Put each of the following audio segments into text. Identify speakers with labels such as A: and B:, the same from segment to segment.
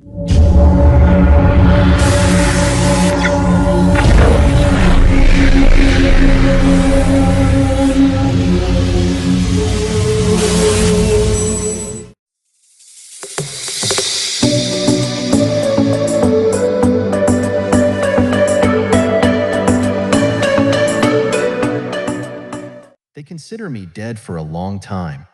A: They consider me dead for a long time.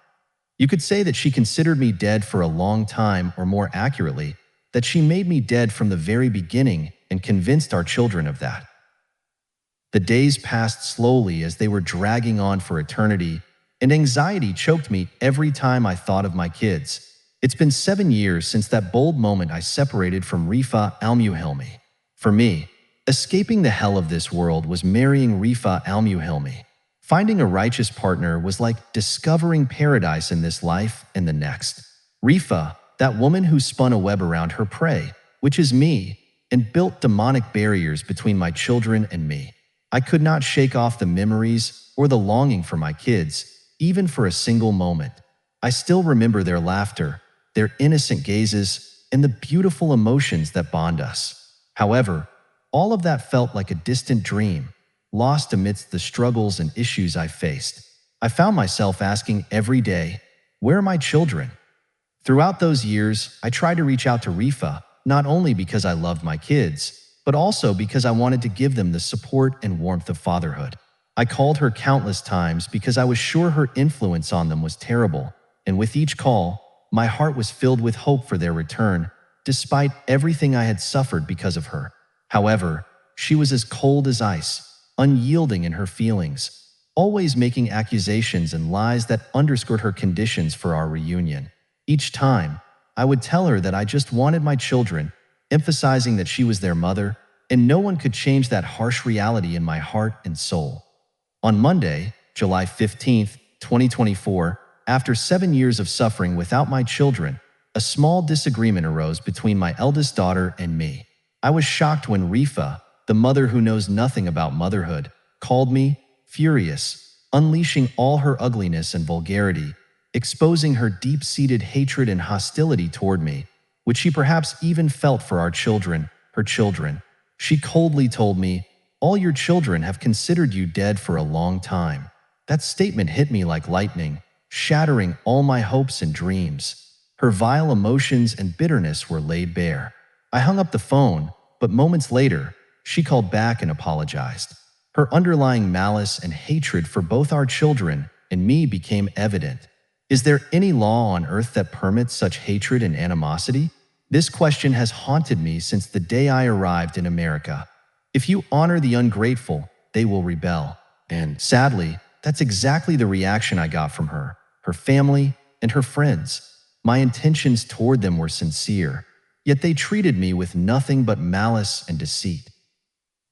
A: You could say that she considered me dead for a long time, or more accurately, that she made me dead from the very beginning and convinced our children of that. The days passed slowly as they were dragging on for eternity, and anxiety choked me every time I thought of my kids. It's been 7 years since that bold moment I separated from Rifa Al-Muhilmi. For me, escaping the hell of this world was marrying Rifa Al-Muhilmi. Finding a righteous partner was like discovering paradise in this life and the next. Rifa, that woman who spun a web around her prey, which is me, and built demonic barriers between my children and me. I could not shake off the memories or the longing for my kids, even for a single moment. I still remember their laughter, their innocent gazes, and the beautiful emotions that bond us. However, all of that felt like a distant dream, lost amidst the struggles and issues I faced. I found myself asking every day, where are my children? Throughout those years, I tried to reach out to Rifa, not only because I loved my kids, but also because I wanted to give them the support and warmth of fatherhood. I called her countless times because I was sure her influence on them was terrible, and with each call, my heart was filled with hope for their return, despite everything I had suffered because of her. However, she was as cold as ice, unyielding in her feelings, always making accusations and lies that underscored her conditions for our reunion. Each time, I would tell her that I just wanted my children, emphasizing that she was their mother, and no one could change that harsh reality in my heart and soul. On Monday, July 15th, 2024, after 7 years of suffering without my children, a small disagreement arose between my eldest daughter and me. I was shocked when Rifa, the mother who knows nothing about motherhood, called me furious, unleashing all her ugliness and vulgarity, exposing her deep-seated hatred and hostility toward me, which she perhaps even felt for our children, her children. She coldly told me, "All your children have considered you dead for a long time." That statement hit me like lightning, shattering all my hopes and dreams. Her vile emotions and bitterness were laid bare. I hung up the phone, but moments later, she called back and apologized. Her underlying malice and hatred for both our children and me became evident. Is there any law on earth that permits such hatred and animosity? This question has haunted me since the day I arrived in America. If you honor the ungrateful, they will rebel. And sadly, that's exactly the reaction I got from her, her family, and her friends. My intentions toward them were sincere, yet they treated me with nothing but malice and deceit.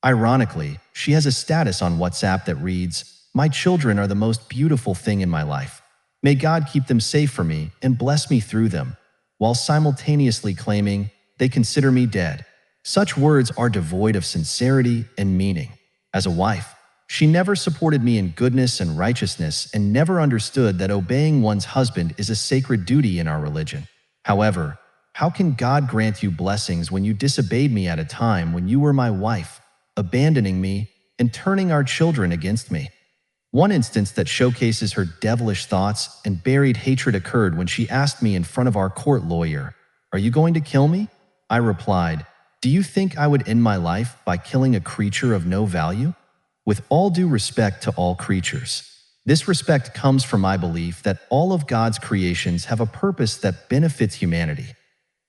A: Ironically, she has a status on WhatsApp that reads, "My children are the most beautiful thing in my life. May God keep them safe for me and bless me through them," while simultaneously claiming they consider me dead. Such words are devoid of sincerity and meaning. As a wife, she never supported me in goodness and righteousness and never understood that obeying one's husband is a sacred duty in our religion. However, how can God grant you blessings when you disobeyed me at a time when you were my wife, abandoning me and turning our children against me? One instance that showcases her devilish thoughts and buried hatred occurred when she asked me in front of our court lawyer, "Are you going to kill me?" I replied, "Do you think I would end my life by killing a creature of no value?" With all due respect to all creatures, this respect comes from my belief that all of God's creations have a purpose that benefits humanity.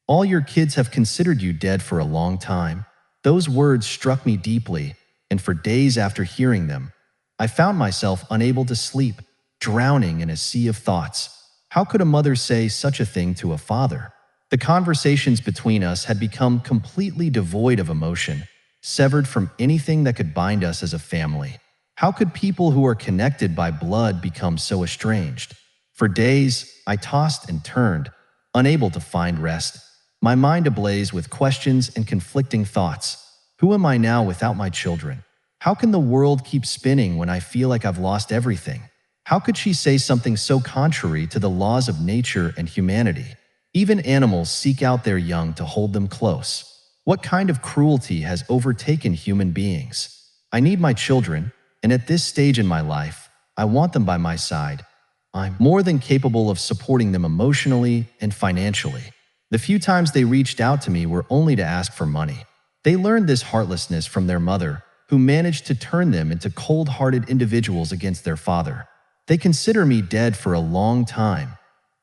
A: "All your kids have considered you dead for a long time." Those words struck me deeply, and for days after hearing them, I found myself unable to sleep, drowning in a sea of thoughts. How could a mother say such a thing to a father? The conversations between us had become completely devoid of emotion, severed from anything that could bind us as a family. How could people who are connected by blood become so estranged? For days, I tossed and turned, unable to find rest, my mind ablaze with questions and conflicting thoughts. Who am I now without my children? How can the world keep spinning when I feel like I've lost everything? How could she say something so contrary to the laws of nature and humanity? Even animals seek out their young to hold them close. What kind of cruelty has overtaken human beings? I need my children, and at this stage in my life, I want them by my side. I'm more than capable of supporting them emotionally and financially. The few times they reached out to me were only to ask for money. They learned this heartlessness from their mother, who managed to turn them into cold-hearted individuals against their father. They consider me dead for a long time.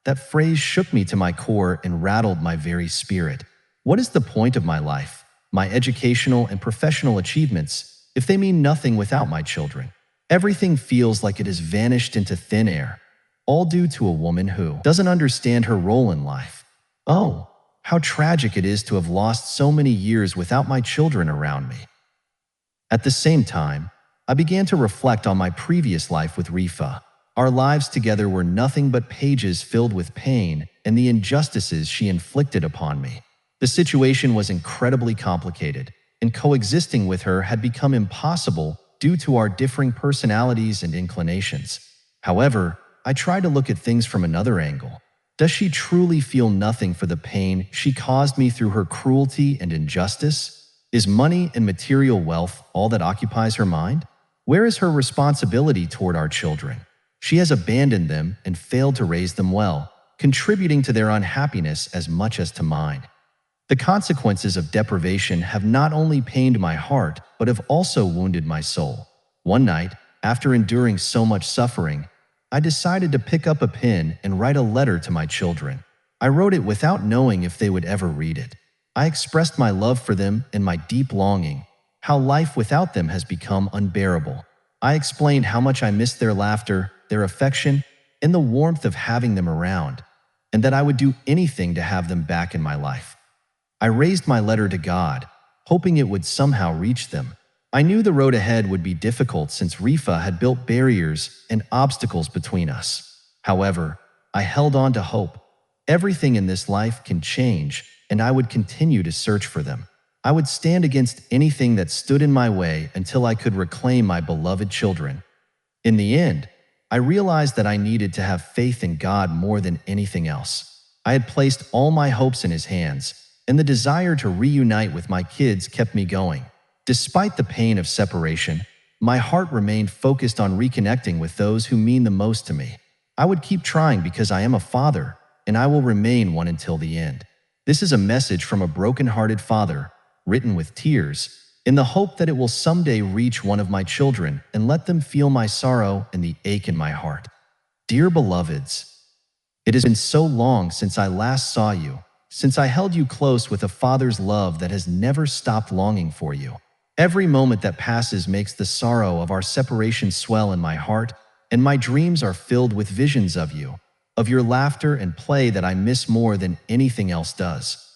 A: That phrase shook me to my core and rattled my very spirit. What is the point of my life, my educational and professional achievements, if they mean nothing without my children? Everything feels like it has vanished into thin air, all due to a woman who doesn't understand her role in life. Oh, how tragic it is to have lost so many years without my children around me. At the same time, I began to reflect on my previous life with Rifa. Our lives together were nothing but pages filled with pain and the injustices she inflicted upon me. The situation was incredibly complicated, and coexisting with her had become impossible due to our differing personalities and inclinations. However, I tried to look at things from another angle. Does she truly feel nothing for the pain she caused me through her cruelty and injustice? Is money and material wealth all that occupies her mind? Where is her responsibility toward our children? She has abandoned them and failed to raise them well, contributing to their unhappiness as much as to mine. The consequences of deprivation have not only pained my heart, but have also wounded my soul. One night, after enduring so much suffering, I decided to pick up a pen and write a letter to my children. I wrote it without knowing if they would ever read it. I expressed my love for them and my deep longing, how life without them has become unbearable. I explained how much I missed their laughter, their affection, and the warmth of having them around, and that I would do anything to have them back in my life. I raised my letter to God, hoping it would somehow reach them. I knew the road ahead would be difficult since Rifa had built barriers and obstacles between us. However, I held on to hope. Everything in this life can change, and I would continue to search for them. I would stand against anything that stood in my way until I could reclaim my beloved children. In the end, I realized that I needed to have faith in God more than anything else. I had placed all my hopes in His hands, and the desire to reunite with my kids kept me going. Despite the pain of separation, my heart remained focused on reconnecting with those who mean the most to me. I would keep trying because I am a father, and I will remain one until the end. This is a message from a broken-hearted father, written with tears, in the hope that it will someday reach one of my children and let them feel my sorrow and the ache in my heart. Dear beloveds, it has been so long since I last saw you, since I held you close with a father's love that has never stopped longing for you. Every moment that passes makes the sorrow of our separation swell in my heart, and my dreams are filled with visions of you, of your laughter and play that I miss more than anything else does.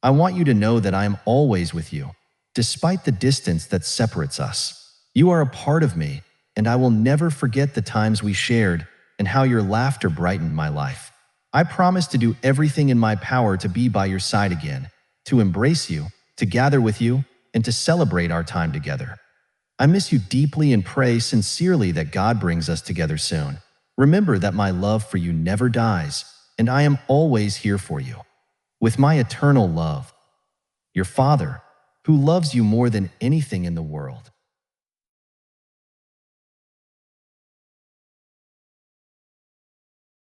A: I want you to know that I am always with you, despite the distance that separates us. You are a part of me, and I will never forget the times we shared and how your laughter brightened my life. I promise to do everything in my power to be by your side again, to embrace you, to gather with you, and to celebrate our time together. I miss you deeply and pray sincerely that God brings us together soon. Remember that my love for you never dies, and I am always here for you. With my eternal love, your Father, who loves you more than anything in the world.